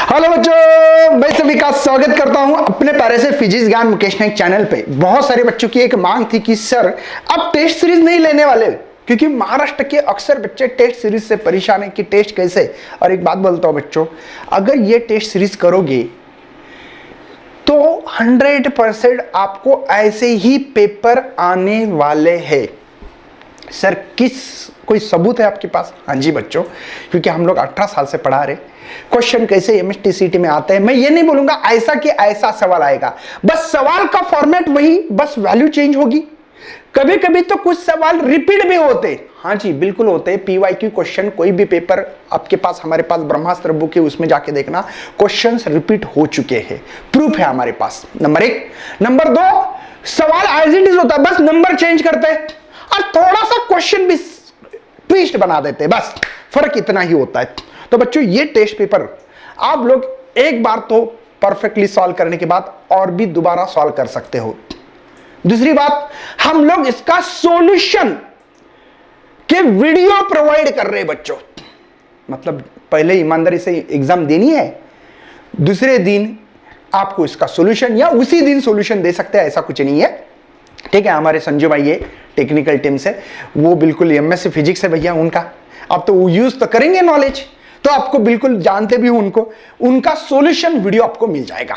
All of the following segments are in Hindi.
हेलो बच्चों, मैं सभी का स्वागत करता हूं अपने प्यारे से फिजिक्स ज्ञान मुकेश नायक चैनल पे। बहुत सारे बच्चों की एक मांग थी कि सर अब टेस्ट सीरीज नहीं लेने वाले, क्योंकि महाराष्ट्र के अक्सर बच्चे टेस्ट सीरीज से परेशान है कि टेस्ट कैसे। और एक बात बोलता हूं बच्चों, अगर ये टेस्ट सीरीज करोगे तो 100% आपको ऐसे ही पेपर आने वाले हैं। सर कोई सबूत है आपके पास? हाँ जी बच्चों, क्योंकि हम लोग 18 साल से पढ़ा रहे। क्वेश्चन कैसे एमएसटीसीटी में आते हैं, मैं ये नहीं बोलूंगा ऐसा कि ऐसा सवाल आएगा, बस सवाल का फॉर्मेट वही, बस वैल्यू चेंज होगी। कभी कभी तो कुछ सवाल रिपीट भी होते, हाँ जी बिल्कुल होते। पीवाईक्यू क्वेश्चन कोई भी पेपर आपके पास, हमारे पास ब्रह्मास्त्र बुक है, उसमें जाके देखना क्वेश्चंस रिपीट हो चुके हैं, प्रूफ है हमारे पास। नंबर 1। नंबर 2, सवाल एज इट इज होता है, बस नंबर चेंज करते हैं और थोड़ा सा क्वेश्चन भी ट्विस्ट बना देते हैं, बस फर्क इतना ही होता है। तो बच्चों ये टेस्ट पेपर आप लोग एक बार तो परफेक्टली सॉल्व करने के बाद और भी दोबारा सॉल्व कर सकते हो। दूसरी बात, हम लोग इसका सॉल्यूशन के वीडियो प्रोवाइड कर रहे हैं बच्चों। मतलब पहले ईमानदारी से एग्जाम देनी है, दूसरे दिन आपको इसका सॉल्यूशन या उसी दिन सॉल्यूशन दे सकते हैं, ऐसा कुछ नहीं है। ठीक है, हमारे संजय भाई ये टेक्निकल टीम से, वो बिल्कुल एमएससी फिजिक्स है भैया उनका, अब तो वो यूज तो करेंगे नॉलेज, तो आपको बिल्कुल जानते भी हो उनको, उनका सॉल्यूशन वीडियो आपको मिल जाएगा।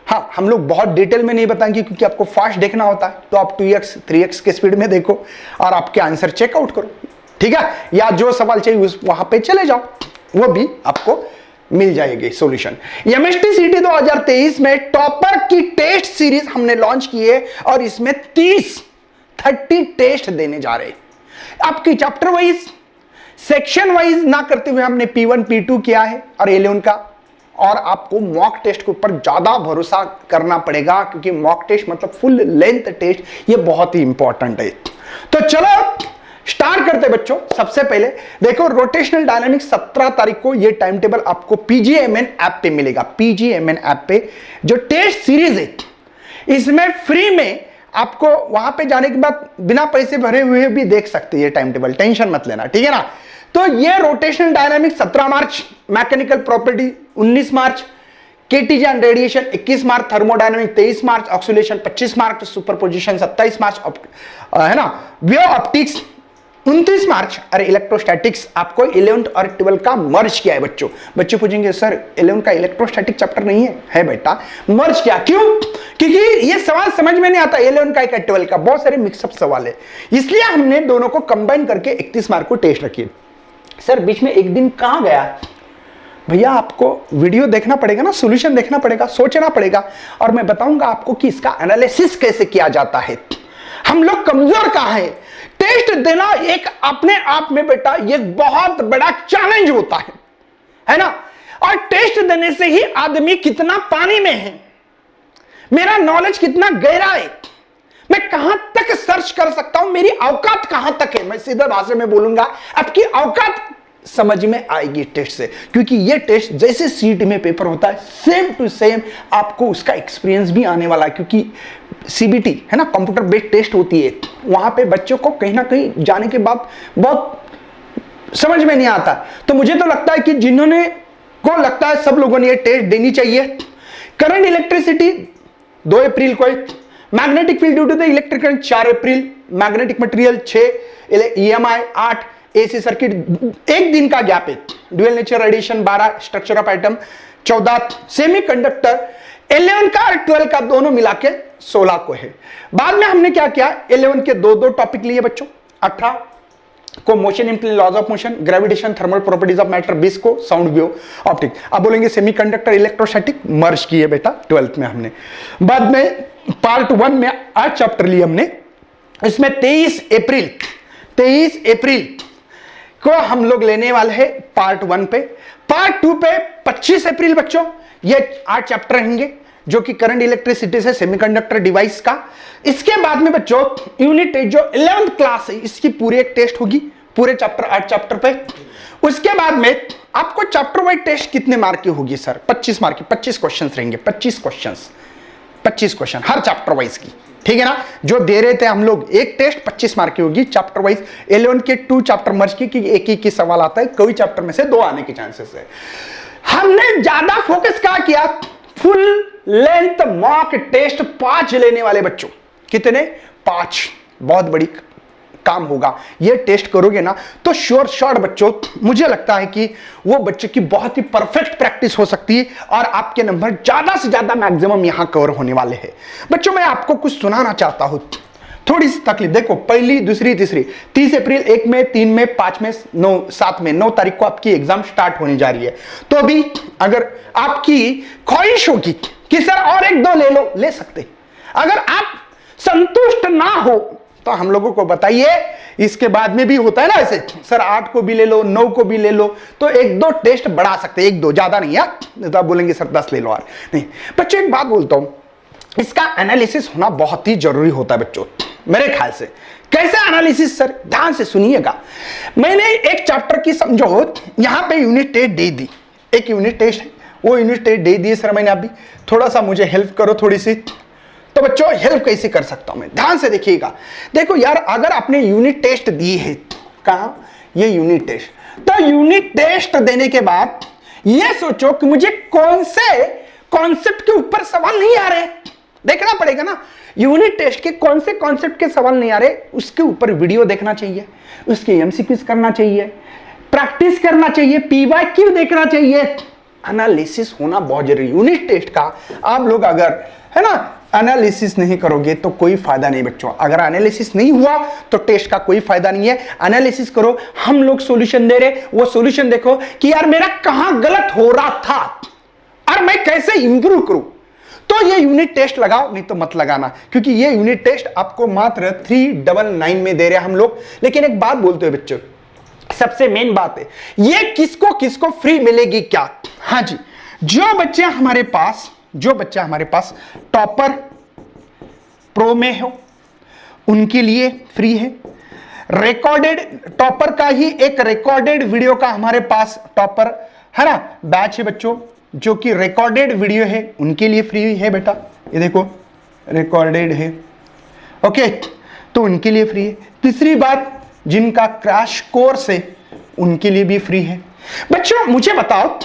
हाँ, हम लोग बहुत डिटेल में नहीं बताएंगे क्योंकि आपको फास्ट देखना होता है, तो आप 2x 3x के स्पीड में देखो और आपके आंसर चेकआउट करो, ठीक है। या जो सवाल चाहिए उस वहां पे चले जाओ, वो भी आपको मिल जाएगी सॉल्यूशन। एमएसटीसीटी 2023 में टॉपर की टेस्ट सीरीज हमने लॉन्च की है और इसमें 30 टेस्ट देने जा रहे हैं। आपकी चैप्टर वाइज, सेक्शन वाइज ना करते हुए हमने P1 P2 किया है और A11 का। और आपको मॉक टेस्ट के ऊपर ज्यादा भरोसा करना पड़ेगा, क्योंकि मॉक टेस्ट मतलब फुल लेंथ टेस्ट, ये बहुत ही इंपॉर्टेंट है। तो चलो स्टार्ट करते बच्चों। सबसे पहले देखो, रोटेशनल डायनामिक्स 17 तारीख को ये टाइम टेबल आपको PGMN ऐप पे मिलेगा। PGMN ऐप पे जो टेस्ट सीरीज है, इसमें फ्री में आपको वहां पे जाने के बाद बिना पैसे भरे हुए भी देख सकते हैं ये टाइम टेबल, टेंशन मत लेना, ठीक है ना। तो ये rotational dynamics 17 March, mechanical property 19 March, KTG and radiation 21 March, thermodynamic 23 March, oscillation 25 March, superposition 27 मार्च, है ना, वेव ऑप्टिक्स 29 मार्च, और इलेक्ट्रोस्टैटिक्स आपको 11th और 12th का मर्ज किया है बच्चों। बच्चे पूछेंगे सर 11th का इलेक्ट्रोस्टैटिक चैप्टर नहीं है बेटा, मर्ज किया क्यों? क्योंकि ये सवाल समझ में नहीं आता 11th का 12th का, बहुत सारे मिक्सअप सवाल है, इसलिए हमने दोनों को कंबाइन करके 31 मार्च को टेस्ट रखी। सर बीच में एक दिन कहां गया? भैया आपको वीडियो देखना पड़ेगा ना, सॉल्यूशन देखना पड़ेगा, सोचना पड़ेगा, और मैं बताऊंगा आपको कि इसका एनालिसिस कैसे किया जाता है। हम लोग कमजोर कहां है? टेस्ट देना एक अपने आप में बेटा ये बहुत बड़ा चैलेंज होता है ना। और टेस्ट देने से ही आदमी कितना पानी में है, मेरा नॉलेज कितना गहरा है, मैं कहां तक सर्च कर सकता हूं, मेरी औकात कहां तक है, मैं सीधा भाषा में बोलूंगा आपकी औकात समझ में आएगी टेस्ट से। क्योंकि ये टेस्ट जैसे सीट में पेपर होता है, सेम टू सेम आपको उसका एक्सपीरियंस भी आने वाला है, क्योंकि सीबीटी है ना, कंप्यूटर बेस्ड टेस्ट होती है, वहां पे बच्चों को कहीं ना कहीं जाने के बाद बहुत समझ में नहीं आता। तो मुझे तो लगता है कि जिन्होंने को लगता है सब लोगों ने ये टेस्ट देनी चाहिए। करंट इलेक्ट्रिसिटी 2 अप्रैल को, magnetic field due to the electric current 4 April, magnetic material 6, EMI 8, AC circuit 1 दिन का गैप है, dual nature radiation 12, structure of atom 14, semiconductor 11 का और 12 का दोनों मिला के 16 को है। बाद में हमने क्या किया, 11 के दो टॉपिक लिए बच्चों, 18 को motion implement laws of motion, gravitation, thermal properties of matter, 20 को साउंड वेव ऑप्टिक। अब बोलेंगे सेमीकंडक्टर इलेक्ट्रोस्टैटिक मर्ज किए बेटा 12th में हमने। बाद में पार्ट 1 में 8 चैप्टर लिए हमने, इसमें 23 अप्रैल को हम लोग लेने वाले हैं पार्ट 1 पे। पार्ट 2 पे 25 अप्रैल बच्चों ये 8 चैप्टर रहेंगे, जो कि करंट इलेक्ट्रिसिटी से सेमीकंडक्टर डिवाइस का। इसके बाद में बच्चों यूनिट जो 11th क्लास है, इसकी पूरी एक टेस्ट होगी, पूरे चैप्टर 8 चैप्टर पे। उसके बाद में आपको चैप्टर वाइज टेस्ट कितने मार्क की होगी सर? 25 मार्क की, 25 क्वेश्चन रहेंगे, 25 क्वेश्चन हर चैप्टर वाइज की, ठीक है ना। जो दे रहे थे हम लोग, एक टेस्ट 25 मार्क की होगी चैप्टर वाइज। 11 के 2 चैप्टर मर्ज की, एक ही सवाल आता है, कोई चैप्टर में से 2 आने के चांसेस है। हमने ज्यादा फोकस क्या किया, फुल लेंथ मॉक टेस्ट 5 लेने वाले बच्चों, कितने, 5, बहुत बड़ी काम होगा। ये टेस्ट करोगे ना तो श्योर शॉर्ट बच्चों, मुझे लगता है कि वो बच्चे की बहुत ही परफेक्ट प्रैक्टिस हो सकती है और आपके नंबर ज्यादा से ज्यादा मैक्सिमम यहां कवर होने वाले हैं। बच्चों मैं आपको कुछ सुनाना चाहता हूं, थोड़ी सी तकलीफ। देखो पहली, दूसरी, तीसरी, 30 अप्रैल, 1 में, 3 में, 5 में, 9, 7 में, 9 तारीख को आपकी एग्जाम स्टार्ट होने जा रही है। तो अभी अगर आपकी ख्वाहिश होगी कि सर और 1-2 ले लो, ले सकते। अगर आप संतुष्ट ना हो तो हम लोगों को बताइए, इसके बाद में भी होता है ना ऐसे, सर 8 को भी ले लो, 9 को भी ले लो, तो 1-2 टेस्ट बढ़ा सकते, 1-2 ज्यादा नहीं है। तो आप बोलेंगे सर 10 ले लो यार, नहीं। बच्चों एक बात बोलता हूं, इसका एनालिसिस होना बहुत ही जरूरी होता है बच्चों, मेरे ख्याल से। कैसे एनालिसिस सर, ध्यान से सुनिएगा। मैंने एक चैप्टर की समझो यहां पे यूनिट टेस्ट दे दी, एक यूनिट टेस्ट है, वो यूनिट टेस्ट दे दी सर मैंने, अभी थोड़ा सा मुझे हेल्प करो थोड़ी सी। तो बच्चों हेल्प कैसे कर सकता हूं मैं, ध्यान से देखिएगा। देखो यार, अगर आपने यूनिट टेस्ट दी है, कहां, ये यूनिट टेस्ट, तो यूनिट टेस्ट देने के बाद ये सोचो कि मुझे कौन से कॉन्सेप्ट के ऊपर सवाल नहीं आ रहे, देखना पड़ेगा ना। यूनिट टेस्ट के कौन से कॉन्सेप्ट के सवाल नहीं आ रहे, उसके ऊपर वीडियो देखना चाहिए, उसके एमसीक्यूज करना चाहिए, प्रैक्टिस करना चाहिए, पीवाईक्यू देखना चाहिए। एनालिसिस होना बहुत जरूरी। यूनिट टेस्ट का आप लोग अगर है ना एनालिसिस नहीं करोगे तो कोई फायदा नहीं बच्चों। अगर एनालिसिस नहीं हुआ तो टेस्ट का कोई फायदा नहीं है। एनालिसिस करो, हम लोग सॉल्यूशन दे रहे, वो सॉल्यूशन देखो कि यार मेरा कहां गलत हो रहा था और मैं कैसे इंप्रूव करूं। तो ये यूनिट टेस्ट लगाओ, नहीं तो मत लगाना, क्योंकि ये यूनिट टेस्ट आपको मात्र 399 में दे रहे हैं हम लोग। लेकिन एक बात बोलते हैं बच्चों, सबसे मेन बात है, ये किसको किसको फ्री मिलेगी क्या? हाँ जी, जो बच्चे हमारे पास टॉपर प्रो में हो उनके लिए फ्री है। रिकॉर्डेड टॉपर का ही एक रिकॉर्डेड वीडियो का हमारे पास टॉपर है ना बैच है बच्चों, जो कि रिकॉर्डेड वीडियो है, उनके लिए फ्री है बेटा। ये देखो रिकॉर्डेड है, ओके, तो उनके लिए फ्री है। तीसरी बात, जिनका क्रैश कोर्स है उनके लिए भी फ्री है। बच्चों मुझे बताओ,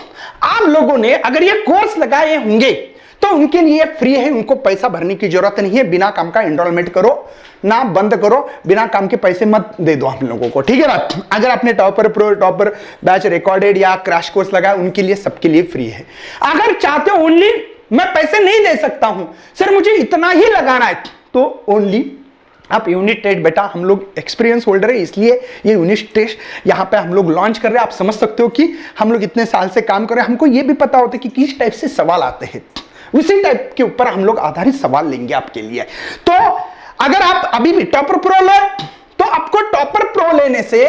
आप लोगों ने अगर ये कोर्स लगाए होंगे तो उनके लिए फ्री है, उनको पैसा भरने की जरूरत नहीं है। बिना काम का एनरोलमेंट करो ना, बंद करो, बिना काम के पैसे मत दे दो हम लोगों को, ठीक है ना। अगर आपने topper pro, topper batch, recorded या क्रैश कोर्स लगाया, उनके लिए सबके लिए फ्री है। अगर चाहते हो ओनली मैं पैसे नहीं दे सकता हूं सर, मुझे इतना ही लगाना है, तो ओनली आप यूनिट टेस्ट बेटा, हम लोग एक्सपीरियंस होल्डर है, इसलिए ये यूनिट टेस्ट यहाँ पे हम लोग लॉन्च कर रहे हैं। आप समझ सकते हो कि हम लोग इतने साल से काम कर रहे हैं, हमको ये भी पता होता है कि किस टाइप से सवाल आते हैं, उसी टाइप के ऊपर हम लोग आधारित सवाल लेंगे आपके लिए। तो अगर आप अभी भी टॉपर प्रो लो तो आपको टॉपर प्रो लेने से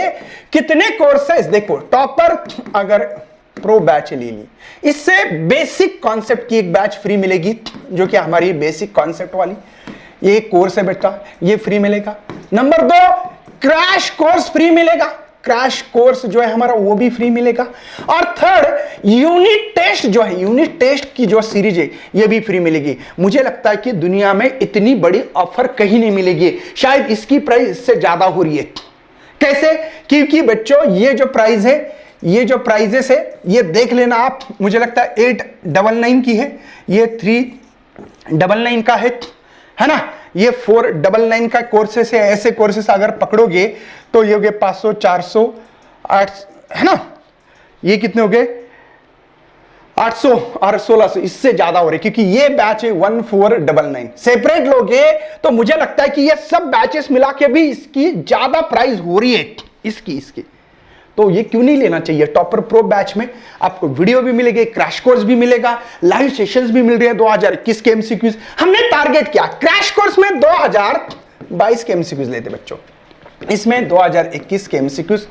कितने कोर्सेज, देखो टॉपर अगर प्रो बैच ले ली, इससे बेसिक कॉन्सेप्ट की एक बैच फ्री मिलेगी, जो कि हमारी बेसिक कॉन्सेप्ट वाली ये कोर्स है बेटा, ये फ्री मिलेगा। नंबर 2, क्रैश कोर्स फ्री मिलेगा, क्रैश कोर्स जो है हमारा वो भी फ्री मिलेगा। और थर्ड, यूनिट टेस्ट जो है, यूनिट टेस्ट की जो सीरीज है ये भी फ्री मिलेगी। मुझे लगता है कि दुनिया में इतनी बड़ी ऑफर कहीं नहीं मिलेगी, शायद इसकी प्राइस इससे ज्यादा हो रही है। कैसे? क्योंकि बच्चों ये जो प्राइस है, ये जो प्राइजेस है, ये देख लेना आप, मुझे लगता है 899 की है, ये 399 का है ना, ये 499 का कोर्सेस है। ऐसे कोर्सेस अगर पकड़ोगे तो ये हो गए 500, 400, 8 है ना, ये कितने हो गए 800 और 1600, इससे ज्यादा हो रहे, क्योंकि ये बैच है 1499। सेपरेट लोगे तो मुझे लगता है कि ये सब बैचेस मिला के भी इसकी ज्यादा प्राइस हो रही है इसकी। तो ये क्यों नहीं लेना चाहिए? टॉपर प्रो बैच में आपको वीडियो भी मिलेगी, क्रैश कोर्स भी मिलेगा, लाइव सेशंस भी मिल रहे हैं। 2021 के एमसीक्यूज हमने टारगेट किया, क्रैश कोर्स में 2022 के एमसीक्यूज लेते बच्चों, इसमें 2021 के एमसीक्यूज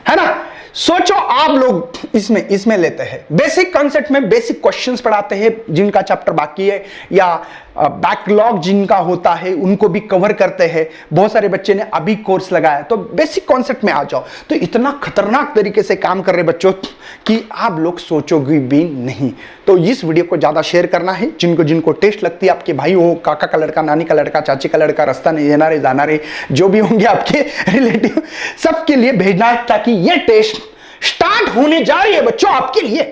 है ना। सोचो आप लोग इसमें लेते हैं, बेसिक कॉन्सेप्ट में बेसिक क्वेश्चंस पढ़ाते हैं, जिनका चैप्टर बाकी है या बैकलॉग जिनका होता है उनको भी कवर करते हैं। बहुत सारे बच्चे ने अभी कोर्स लगाया, तो बेसिक कॉन्सेप्ट में आ जाओ। तो इतना खतरनाक तरीके से काम कर रहे बच्चों कि आप लोग सोचोगे भी नहीं। तो इस वीडियो को ज्यादा शेयर करना है, जिनको टेस्ट लगती है, आपके भाई हो, काका का लड़का, नानी का लड़का, चाची का लड़का, रास्ता नहीं देना रे जाना रे, जो भी होंगे आपके रिलेटिव, सबके लिए भेजना है, ताकि ये टेस्ट स्टार्ट होने जा रही है बच्चों आपके लिए।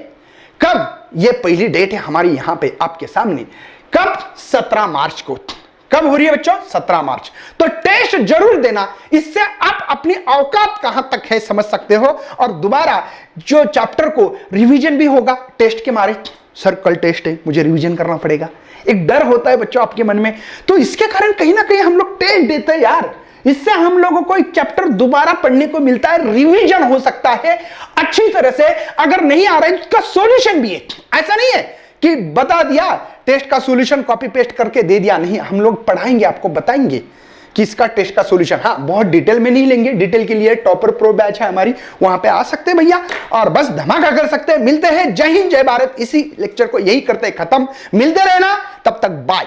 कब? ये पहली डेट है हमारी यहां पे आपके सामने। कब? 17 मार्च को। कब हो रही है बच्चों? 17 मार्च। तो टेस्ट जरूर देना, इससे आप अपनी औकात कहां तक है समझ सकते हो, और दोबारा जो चैप्टर को रिवीजन भी होगा टेस्ट के मारे। सर कल टेस्ट है, मुझे रिवीजन करना पड़ेगा, एक डर होता है बच्चों आपके मन में। तो इसके कारण कहीं ना कहीं हम लोग टेस्ट देते हैं यार, इससे हम लोगों को एक चैप्टर दोबारा पढ़ने को मिलता है, रिवीजन हो सकता है अच्छी तरह से। अगर नहीं आ रहा है उसका सॉल्यूशन भी है, ऐसा नहीं है कि बता दिया टेस्ट का सॉल्यूशन कॉपी पेस्ट करके दे दिया, नहीं, हम लोग पढ़ाएंगे, आपको बताएंगे कि इसका टेस्ट का सॉल्यूशन। हाँ, बहुत डिटेल में नहीं लेंगे, डिटेल के लिए टॉपर प्रो बैच है हमारी, वहां पे आ सकते हैं भैया और बस धमाका कर सकते हैं। मिलते हैं, जय हिंद जय भारत। इसी लेक्चर को यही करते खत्म, मिलते रहना, तब तक बाय।